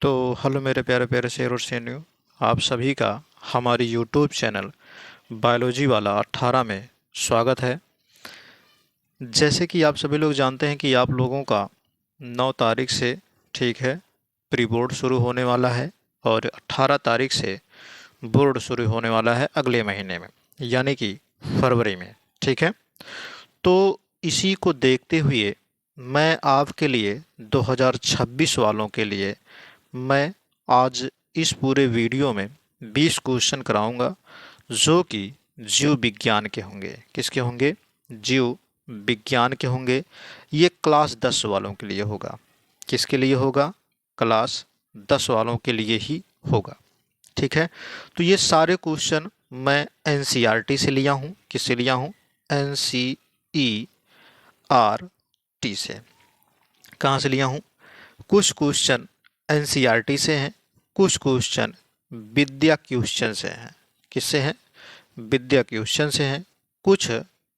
तो हेलो मेरे प्यारे प्यारे शेर और शेरनियों, आप सभी का हमारी यूट्यूब चैनल बायोलॉजी वाला 18 में स्वागत है। जैसे कि आप सभी लोग जानते हैं कि आप लोगों का 9 तारीख से ठीक है प्री बोर्ड शुरू होने वाला है और 18 तारीख से बोर्ड शुरू होने वाला है अगले महीने में, यानी कि फरवरी में। ठीक है, तो इसी को देखते हुए मैं आपके लिए 2026 वालों के लिए मैं आज इस पूरे वीडियो में 20 क्वेश्चन कराऊंगा जो कि जीव विज्ञान के होंगे। किसके होंगे? जीव विज्ञान के होंगे। ये क्लास 10 वालों के लिए होगा। किसके लिए होगा? क्लास 10 वालों के लिए ही होगा। ठीक है, तो ये सारे क्वेश्चन मैं एनसीईआरटी से लिया हूँ। किससे लिया हूँ? एनसीईआरटी से। कहाँ से लिया हूँ? कुछ क्वेश्चन एनसीईआरटी से हैं, कुछ क्वेश्चन विद्या क्वेश्चन से हैं। किससे हैं? विद्या क्वेश्चन से हैं। कुछ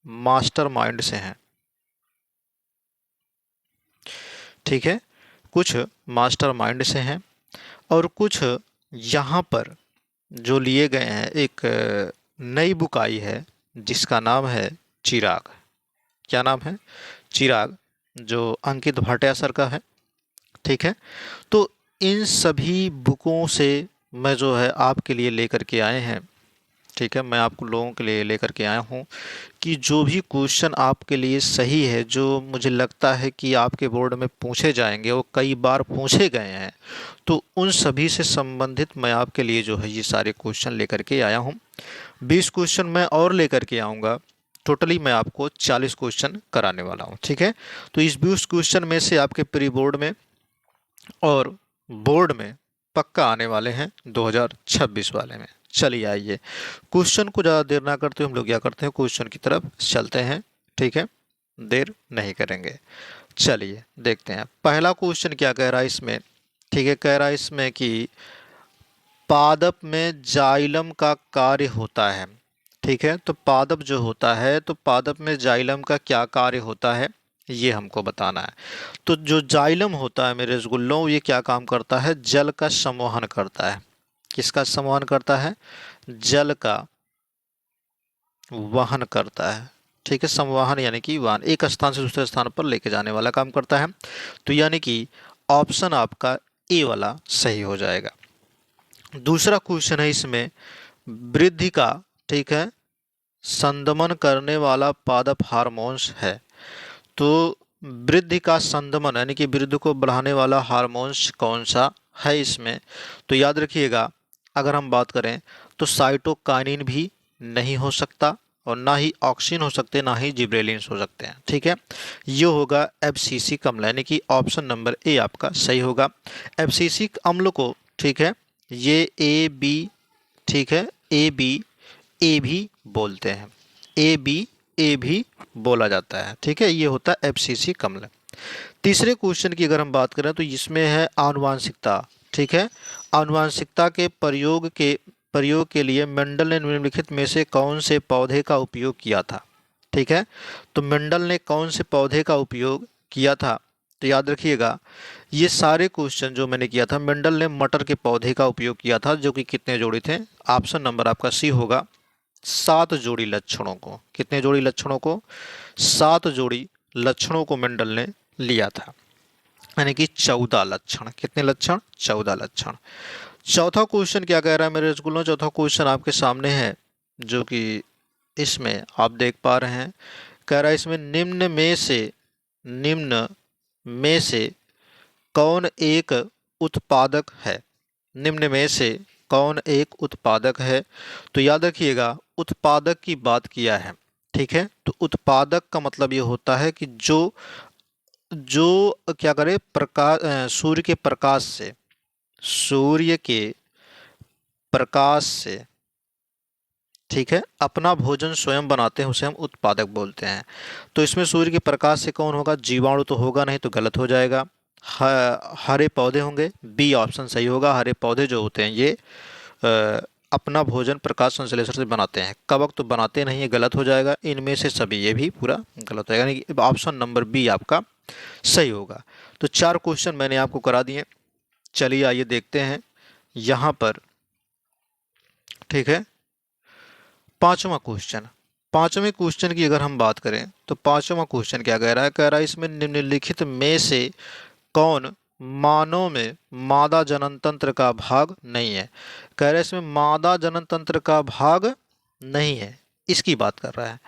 मास्टरमाइंड से हैं। ठीक है, कुछ मास्टरमाइंड से हैं और कुछ यहाँ पर जो लिए गए हैं, एक नई बुक आई है जिसका नाम है चिराग। क्या नाम है? चिराग, जो अंकित भाटिया सर का है। ठीक है, तो इन सभी बुकों से मैं जो है आपके लिए लेकर के आए हैं। ठीक है, मैं आपको लोगों के लिए लेकर के आया हूँ कि जो भी क्वेश्चन आपके लिए सही है, जो मुझे लगता है कि आपके बोर्ड में पूछे जाएंगे, वो कई बार पूछे गए हैं, तो उन सभी से संबंधित मैं आपके लिए जो है ये सारे क्वेश्चन लेकर के आया हूँ। 20 क्वेश्चन मैं और लेकर के आऊँगा। टोटली मैं आपको 40 क्वेश्चन कराने वाला हूँ। ठीक है, तो इस 20 क्वेश्चन में से आपके प्री बोर्ड में और बोर्ड में पक्का आने वाले हैं 2026 वाले में। चलिए आइए, क्वेश्चन को ज़्यादा देर ना करते हम लोग क्या करते हैं, क्वेश्चन की तरफ चलते हैं। ठीक है, देर नहीं करेंगे। चलिए देखते हैं पहला क्वेश्चन क्या कह रहा है इसमें। ठीक है, कह रहा है इसमें कि पादप में जाइलम का कार्य होता है। ठीक है, तो पादप जो होता है, तो पादप में जाइलम का क्या कार्य होता है ये हमको बताना है। तो जो जाइलम होता है मेरे रसगुल्लों, ये क्या काम करता है? जल का संवहन करता है। किसका संवहन करता है? जल का वहन करता है। ठीक है, संवहन यानी कि वाहन, एक स्थान से दूसरे स्थान पर लेके जाने वाला काम करता है। तो यानी कि ऑप्शन आपका ए वाला सही हो जाएगा। दूसरा क्वेश्चन है इसमें, वृद्धि का, ठीक है, संदमन करने वाला पादप हार्मोन्स है। तो वृद्धि का संदमन यानी कि वृद्धि को बढ़ाने वाला हार्मोन्स कौन सा है इसमें? तो याद रखिएगा, अगर हम बात करें तो साइटोकाइनिन भी नहीं हो सकता और ना ही ऑक्सिन हो सकते, ना ही जिब्रेलिन्स हो सकते हैं। ठीक है, ये होगा एब्सिसिक अम्ल, यानी कि ऑप्शन नंबर ए आपका सही होगा। एब्सिसिक अम्ल को, ठीक है, ये ए बी, ठीक है, ए बी ए भी बोलते हैं। ए भी बोला जाता है। ठीक है, ये होता है एब्सिसिक अम्ल। तीसरे क्वेश्चन की अगर हम बात करें तो इसमें है आनुवांशिकता। ठीक है, आनुवांशिकता के प्रयोग के लिए मेंडल ने निम्नलिखित में से कौन से पौधे का उपयोग किया था? ठीक है, तो मेंडल ने कौन से पौधे का उपयोग किया था? तो याद रखिएगा, ये सारे क्वेश्चन जो मैंने किया था, मेंडल ने मटर के पौधे का उपयोग किया था, जो कि कितने जोड़ी थे? ऑप्शन नंबर आपका सी होगा, 7 जोड़ी लक्षणों को। कितने जोड़ी लक्षणों को? 7 जोड़ी लक्षणों को मेंडल ने लिया था, यानी कि 14 लक्षण। कितने लक्षण? 14 लक्षण। चौथा क्वेश्चन क्या कह रहा है मेरे रसगुल्लों? चौथा क्वेश्चन आपके सामने है, जो कि इसमें आप देख पा रहे हैं। कह रहा है इसमें निम्न में से कौन एक उत्पादक है? निम्न में से कौन एक उत्पादक है? तो याद रखिएगा, उत्पादक की बात किया है। ठीक है, तो उत्पादक का मतलब ये होता है कि जो जो क्या करे, सूर्य के प्रकाश से, सूर्य के प्रकाश से, ठीक है, अपना भोजन स्वयं बनाते हैं, उसे हम उत्पादक बोलते हैं। तो इसमें सूर्य के प्रकाश से कौन होगा? जीवाणु तो होगा नहीं, तो गलत हो जाएगा। हरे पौधे होंगे, बी ऑप्शन सही होगा। हरे पौधे जो होते हैं ये अपना भोजन प्रकाश संश्लेषण से बनाते हैं। कवक तो बनाते नहीं है, गलत हो जाएगा। इनमें से सभी, ये भी पूरा गलत हो जाएगा, यानी कि ऑप्शन नंबर बी आपका सही होगा। तो 4 क्वेश्चन मैंने आपको करा दिए। चलिए आइए देखते हैं यहाँ पर। ठीक है, पांचवा क्वेश्चन। पांचवें क्वेश्चन की अगर हम बात करें तो पांचवा क्वेश्चन क्या कह रहा है इसमें निम्नलिखित में से कौन मानव में मादा जनन तंत्र का भाग नहीं है। कह रहा है इसमें मादा जनन तंत्र का भाग नहीं है, इसकी बात कर रहा है।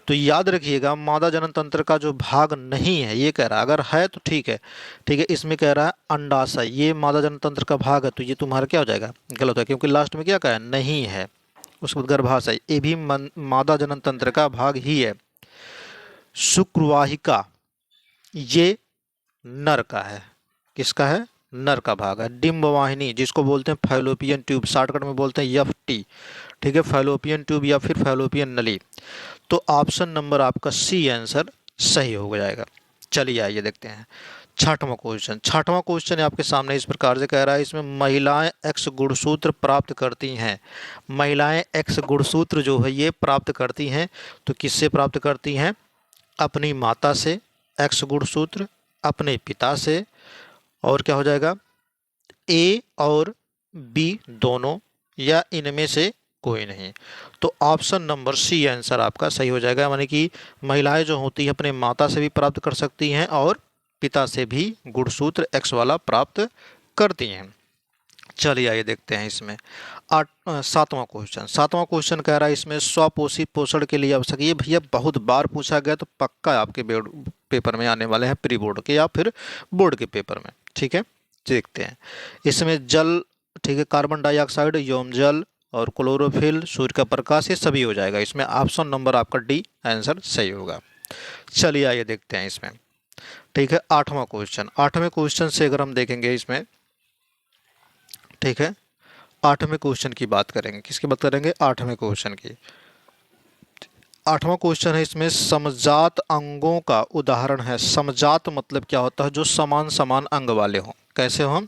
तो याद रखिएगा मादा जनन तंत्र का जो भाग नहीं है ये कह रहा है, अगर है तो ठीक है। ठीक है, इसमें कह रहा है अंडाशय ये मादा जनन तंत्र का भाग है, तो ये तुम्हारा क्या हो जाएगा, गलत है, क्योंकि लास्ट में क्या कहा है, नहीं है। उसके बाद गर्भाशय ये भी मादा जनन तंत्र का भाग ही है। शुक्रवाहिका ये नर का है, किसका है, नर का भाग है। डिंबवाहिनी जिसको बोलते हैं फैलोपियन ट्यूब, शॉर्टकट में बोलते हैं एफटी। ठीक है, फैलोपियन ट्यूब या फिर फैलोपियन नली। तो ऑप्शन नंबर आपका सी आंसर सही हो जाएगा। चलिए आइए देखते हैं छठवां क्वेश्चन। छठवां क्वेश्चन आपके सामने इस प्रकार से कह रहा है इसमें महिलाएं एक्स गुणसूत्र प्राप्त करती हैं। महिलाएं एक्स गुणसूत्र जो है ये प्राप्त करती हैं, तो किससे प्राप्त करती हैं, अपनी माता से एक्स गुणसूत्र, अपने पिता से, और क्या हो जाएगा ए और बी दोनों, या इनमें से कोई नहीं। तो ऑप्शन नंबर सी आंसर आपका सही हो जाएगा, यानी कि महिलाएं जो होती हैं अपने माता से भी प्राप्त कर सकती हैं और पिता से भी गुणसूत्र एक्स वाला प्राप्त करती हैं। चलिए आइए देखते हैं इसमें सातवां क्वेश्चन। सातवां क्वेश्चन कह रहा है इसमें स्वपोषी पोषण के लिए आवश्यक, ये भैया बहुत बार पूछा गया, तो पक्का आपके पेपर में आने वाले हैं, प्री बोर्ड के या फिर बोर्ड के पेपर में। ठीक है, देखते हैं इसमें जल, ठीक है, कार्बन डाइऑक्साइड, यौम जल और क्लोरोफिल, सूर्य का प्रकाश, ये सभी हो जाएगा। इसमें ऑप्शन नंबर आपका डी आंसर सही होगा। चलिए आइए देखते हैं इसमें। ठीक है, आठवां क्वेश्चन। आठवें क्वेश्चन से अगर हम देखेंगे इसमें, ठीक है, आठवें क्वेश्चन की बात करेंगे, किसकी बात करेंगे, आठवें क्वेश्चन की। आठवां क्वेश्चन है इसमें समजात अंगों का उदाहरण है। समजात मतलब क्या होता है, जो समान समान अंग वाले हों। कैसे हो हम,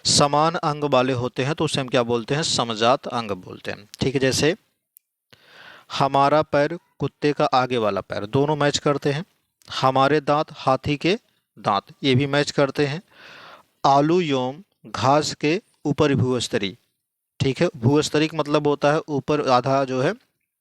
समान अंग वाले होते हैं तो उसे हम क्या बोलते हैं, समजात अंग बोलते हैं। ठीक है, जैसे हमारा पैर कुत्ते का आगे वाला पैर, दोनों मैच करते हैं। हमारे दांत हाथी के दांत, ये भी मैच करते हैं। आलू योम घास के ऊपर भूस्तरी। ठीक है, भूस्तरी का मतलब होता है ऊपर आधा जो है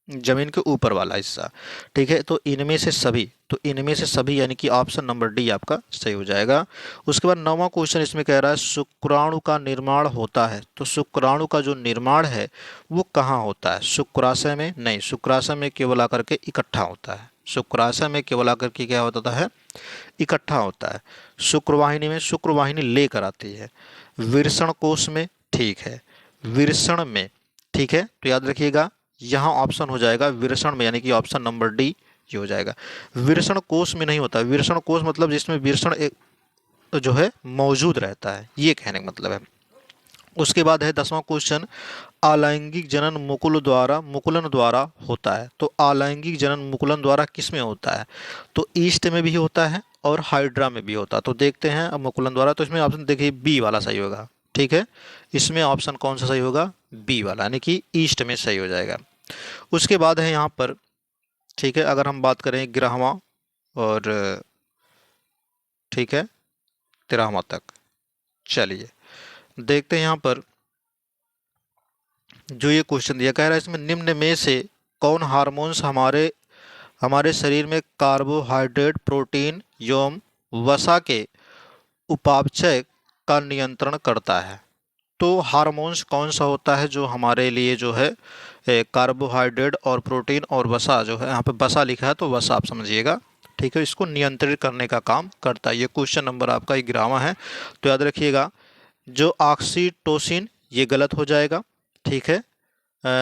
जमीन के ऊपर वाला हिस्सा। ठीक है, तो इनमें से सभी, तो इनमें से सभी यानी कि ऑप्शन नंबर डी आपका सही हो जाएगा। उसके बाद नौवां क्वेश्चन इसमें कह रहा है शुक्राणु का निर्माण होता है। तो शुक्राणु का जो निर्माण है वो कहाँ होता है, शुक्राशय में नहीं, शुक्राशय में केवल आकर के इकट्ठा होता है। शुक्राशय में केवल आकर के क्या होता है, इकट्ठा होता है। शुक्रवाहिनी में शुक्रवाहिनी लेकर आती है। विरसण कोश में, ठीक है, विरसण में, ठीक है, तो याद रखिएगा यहाँ ऑप्शन हो जाएगा विरसण में, यानी कि ऑप्शन नंबर डी ये हो जाएगा। विरसण कोश में नहीं होता। विरसण कोश मतलब जिसमें विरसण एक जो है मौजूद रहता है, ये कहने का मतलब है। उसके बाद है 10वां क्वेश्चन, अलैंगिक जनन मुकुलन द्वारा होता है। तो अलैंगिक जनन मुकुलन द्वारा किस में होता है, तो ईस्ट में भी होता है और हाइड्रा में भी होता है। तो देखते हैं अब मुकुलन द्वारा, तो इसमें ऑप्शन देखिए बी वाला सही होगा। ठीक है, इसमें ऑप्शन कौन सा सही होगा, बी वाला, यानी कि ईस्ट में सही हो जाएगा। उसके बाद है यहाँ पर, ठीक है, अगर हम बात करें 11वां और ठीक है 13वां तक, चलिए देखते हैं यहाँ पर जो ये क्वेश्चन दिया, कह रहा है इसमें निम्न में से कौन हार्मोन्स हमारे शरीर में कार्बोहाइड्रेट, प्रोटीन एवं वसा के उपापचय का नियंत्रण करता है। तो हार्मोन्स कौन सा होता है जो हमारे लिए जो है कार्बोहाइड्रेट और प्रोटीन और वसा, जो है यहाँ पे वसा लिखा है तो वसा आप समझिएगा। ठीक है, इसको नियंत्रित करने का काम करता है। ये क्वेश्चन नंबर आपका 11वां है, तो याद रखिएगा जो ऑक्सीटोसिन ये गलत हो जाएगा। ठीक है,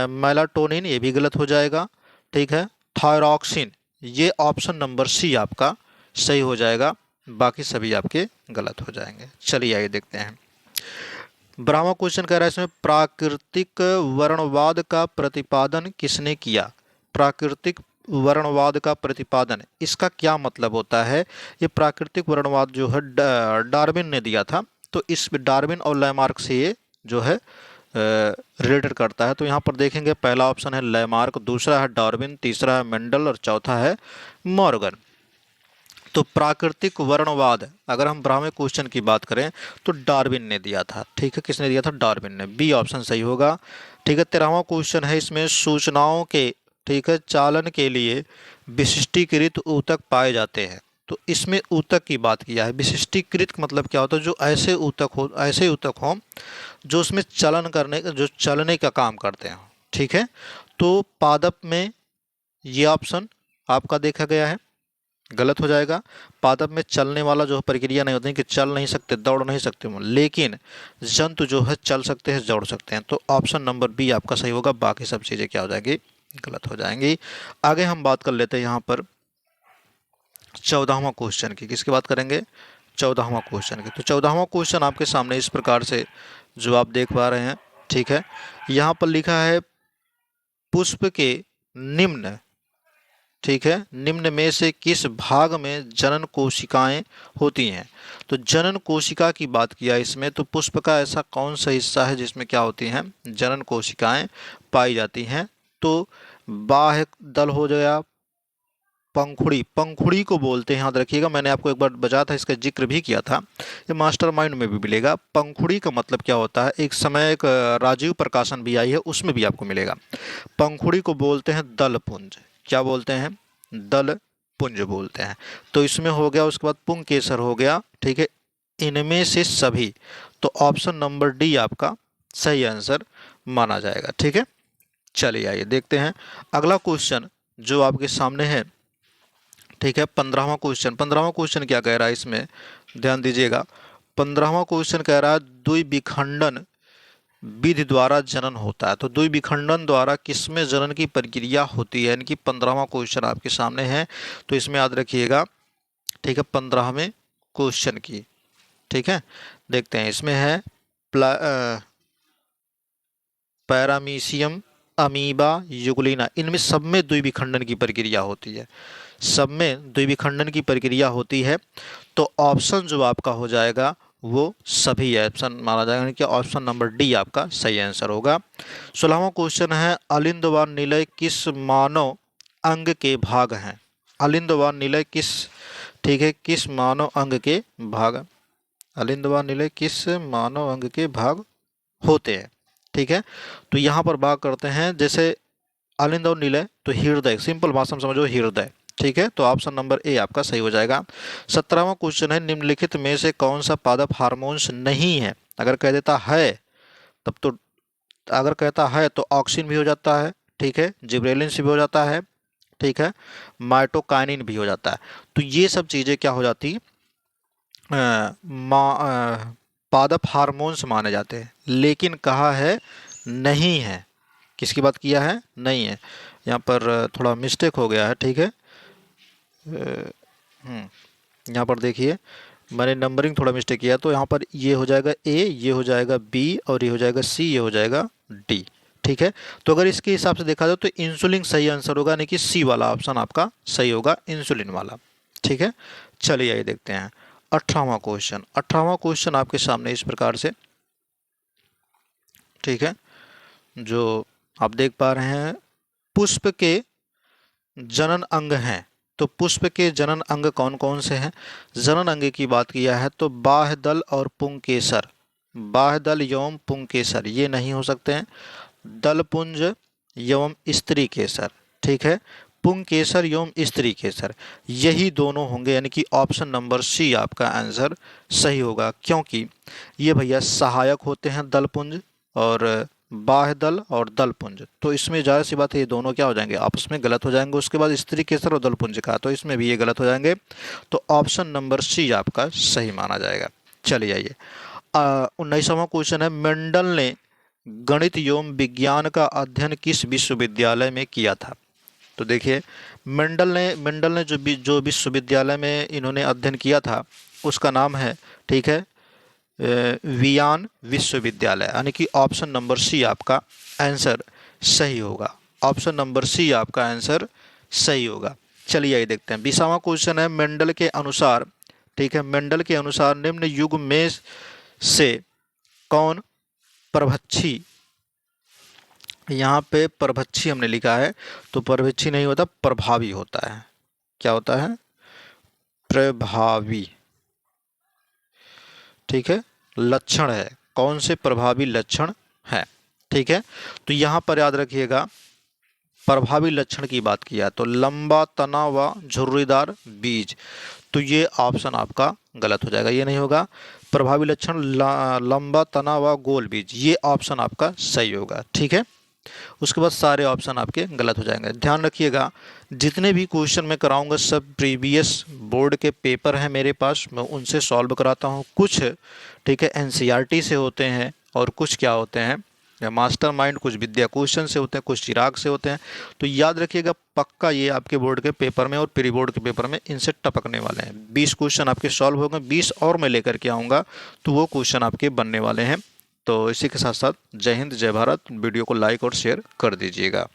मेलाटोनिन ये भी गलत हो जाएगा। ठीक है, थायरॉक्सिन ये ऑप्शन नंबर सी आपका सही हो जाएगा, बाकी सभी आपके गलत हो जाएंगे। चलिए आइए देखते हैं। 12वां क्वेश्चन कह रहा है इसमें प्राकृतिक वर्णवाद का प्रतिपादन किसने किया। प्राकृतिक वर्णवाद का प्रतिपादन, इसका क्या मतलब होता है, ये प्राकृतिक वर्णवाद जो है डार्विन ने दिया था। तो इस डार्विन और लैमार्क से ये जो है रिलेटेड करता है। तो यहाँ पर देखेंगे पहला ऑप्शन है लैमार्क, दूसरा है डार्विन, तीसरा है मेंडल और चौथा है मॉर्गन। तो प्राकृतिक वर्णवाद, अगर हम ब्राह्मण क्वेश्चन की बात करें तो डार्विन ने दिया था। ठीक है, किसने दिया था? डार्विन ने। बी ऑप्शन सही होगा। ठीक है, 13वां क्वेश्चन है इसमें सूचनाओं के, ठीक है, चालन के लिए विशिष्टीकृत ऊतक पाए जाते हैं। तो इसमें ऊतक की बात किया है। विशिष्टीकृत मतलब क्या होता है? जो ऐसे ऊतक हो जो उसमें चलन करने, जो चलने का काम करते हैं। ठीक है, तो पादप में ये ऑप्शन आपका देखा गया है, गलत हो जाएगा। पादप में चलने वाला जो प्रक्रिया नहीं होती, कि चल नहीं सकते, दौड़ नहीं सकते, लेकिन जंतु जो है चल सकते हैं, दौड़ सकते हैं। तो ऑप्शन नंबर बी आपका सही होगा। बाकी सब चीज़ें क्या हो जाएंगी? गलत हो जाएंगी। आगे हम बात कर लेते हैं यहाँ पर 14वां क्वेश्चन की। किसकी बात करेंगे? 14वां क्वेश्चन की। तो 14वां क्वेश्चन आपके सामने इस प्रकार से जो आप देख पा रहे हैं। ठीक है, यहाँ पर लिखा है पुष्प के निम्न, ठीक है, निम्न में से किस भाग में जनन कोशिकाएं होती हैं? तो जनन कोशिका की बात किया इसमें, तो पुष्प का ऐसा कौन सा हिस्सा है जिसमें क्या होती हैं? जनन कोशिकाएं पाई जाती हैं? तो बाह्य दल हो गया, पंखुड़ी, पंखुड़ी को बोलते हैं, याद रखिएगा। मैंने आपको एक बार बताया था, इसका जिक्र भी किया था, ये मास्टरमाइंड में भी मिलेगा। पंखुड़ी का मतलब क्या होता है? एक समय एक राजीव प्रकाशन भी आई है, उसमें भी आपको मिलेगा। पंखुड़ी को बोलते हैं दलपुंज। क्या बोलते हैं? दल पुंज बोलते हैं। तो इसमें हो गया, उसके बाद पुंकेसर हो गया। ठीक है, इनमें से सभी। तो ऑप्शन नंबर डी आपका सही आंसर माना जाएगा। ठीक है, चलिए आइए देखते हैं अगला क्वेश्चन जो आपके सामने है। ठीक है, 15वां क्वेश्चन। 15वां क्वेश्चन क्या कह रहा है इसमें? ध्यान दीजिएगा। 15वां क्वेश्चन कह रहा है द्विविखंडन विधि द्वारा जनन होता है। तो द्विविखंडन द्वारा किसमें जनन की प्रक्रिया होती है? इनकी 15वां क्वेश्चन आपके सामने है। तो इसमें याद रखिएगा। ठीक है, 15वें क्वेश्चन की। ठीक है, देखते हैं। इसमें है पैरामीशियम, अमीबा, युगलिना, इनमें सब में द्विविखंडन की प्रक्रिया होती है। सब में द्विविखंडन की प्रक्रिया होती है। तो ऑप्शन जो आपका हो जाएगा वो सभी ऑप्शन माना जाएगा, यानी कि ऑप्शन नंबर डी आपका सही आंसर होगा। 16वां क्वेश्चन है अलिंद व निलय किस मानव अंग के भाग हैं? अलिंद व निलय किस, ठीक है, किस मानव अंग के भाग? अलिंद व निलय किस मानव अंग के भाग होते हैं? ठीक है, तो यहाँ पर बात करते हैं, जैसे अलिंद और निलय, तो हृदय, सिंपल भाषा में समझो, हृदय। ठीक है, तो ऑप्शन नंबर ए आपका सही हो जाएगा। 17वां क्वेश्चन है निम्नलिखित में से कौन सा पादप हार्मोन्स नहीं है? अगर कह देता है तब तो, अगर कहता है तो ऑक्सिन भी हो जाता है, ठीक है, जिब्रेलिन भी हो जाता है, ठीक है, माइटोकाइनिन भी हो जाता है। तो ये सब चीजें क्या हो जाती है? पादप हार्मोन्स माने जाते हैं, लेकिन कहा है नहीं है। किसकी बात किया है? नहीं है। यहाँ पर थोड़ा मिस्टेक हो गया है। ठीक है, यहाँ पर देखिए, मैंने नंबरिंग थोड़ा मिस्टेक किया, तो यहाँ पर ये हो जाएगा ए, ये हो जाएगा बी, और ये हो जाएगा सी, ये हो जाएगा डी। ठीक है, तो अगर इसके हिसाब से देखा जाए तो इंसुलिन सही आंसर होगा, यानी कि सी वाला ऑप्शन आपका सही होगा, इंसुलिन वाला। ठीक है, चलिए आइए देखते हैं 18वां क्वेश्चन। 18वां क्वेश्चन आपके सामने इस प्रकार से, ठीक है, जो आप देख पा रहे हैं, पुष्प के जनन अंग हैं। तो पुष्प के जनन अंग कौन कौन से हैं? जनन अंग की बात किया है तो बाह्य दल और पुंकेसर, बाह्य दल एवं पुंकेसर ये नहीं हो सकते हैं। दलपुंज एवं स्त्री केसर, ठीक है, पुंकेसर एवं स्त्री केसर, यही दोनों होंगे, यानी कि ऑप्शन नंबर सी आपका आंसर सही होगा। क्योंकि ये भैया सहायक होते हैं, दलपुंज और बाह्य दल और दलपुंज। तो इसमें जाहिर सी बात है ये दोनों क्या हो जाएंगे? आपस में गलत हो जाएंगे। उसके बाद स्त्री केसर और दलपुंज का, तो इसमें भी ये गलत हो जाएंगे। तो ऑप्शन नंबर सी आपका सही माना जाएगा। चलिए आइए 19वां क्वेश्चन है मेंडल ने गणित एवं विज्ञान का अध्ययन किस विश्वविद्यालय में किया था? तो देखिए, मेंडल ने जो विश्वविद्यालय में इन्होंने अध्ययन किया था उसका नाम है, ठीक है, वियान विश्वविद्यालय, यानी कि ऑप्शन नंबर सी आपका आंसर सही होगा। ऑप्शन नंबर सी आपका आंसर सही होगा। चलिए आइए देखते हैं 20वां क्वेश्चन है मेंडल के अनुसार, ठीक है, मेंडल के अनुसार निम्न युग में से कौन परभक्षी, यहाँ पे परभक्षी हमने लिखा है, तो परभक्षी नहीं होता, प्रभावी होता है। क्या होता है? प्रभावी, ठीक है, लक्षण है, कौन से प्रभावी लक्षण है। ठीक है, तो यहां पर याद रखिएगा प्रभावी लक्षण की बात किया तो लंबा तना व झुर्रीदार बीज, तो ये ऑप्शन आपका गलत हो जाएगा, ये नहीं होगा। प्रभावी लक्षण लंबा तना व गोल बीज, ये ऑप्शन आपका सही होगा। ठीक है, उसके बाद सारे ऑप्शन आपके गलत हो जाएंगे। ध्यान रखिएगा जितने भी क्वेश्चन मैं कराऊंगा सब प्रीवियस बोर्ड के पेपर हैं मेरे पास, मैं उनसे सॉल्व कराता हूं। कुछ ठीक है एनसीईआरटी से होते हैं और कुछ क्या होते हैं या मास्टर माइंड, कुछ विद्या क्वेश्चन से होते हैं, कुछ चिराग से होते हैं। तो याद रखिएगा पक्का ये आपके बोर्ड के पेपर में और प्री बोर्ड के पेपर में इनसे टपकने वाले हैं। 20 क्वेश्चन आपके सॉल्व हो गए, 20 और मैं लेकर के आऊँगा तो वो क्वेश्चन आपके बनने वाले हैं। तो इसी के साथ साथ जय हिंद जय भारत, वीडियो को लाइक और शेयर कर दीजिएगा।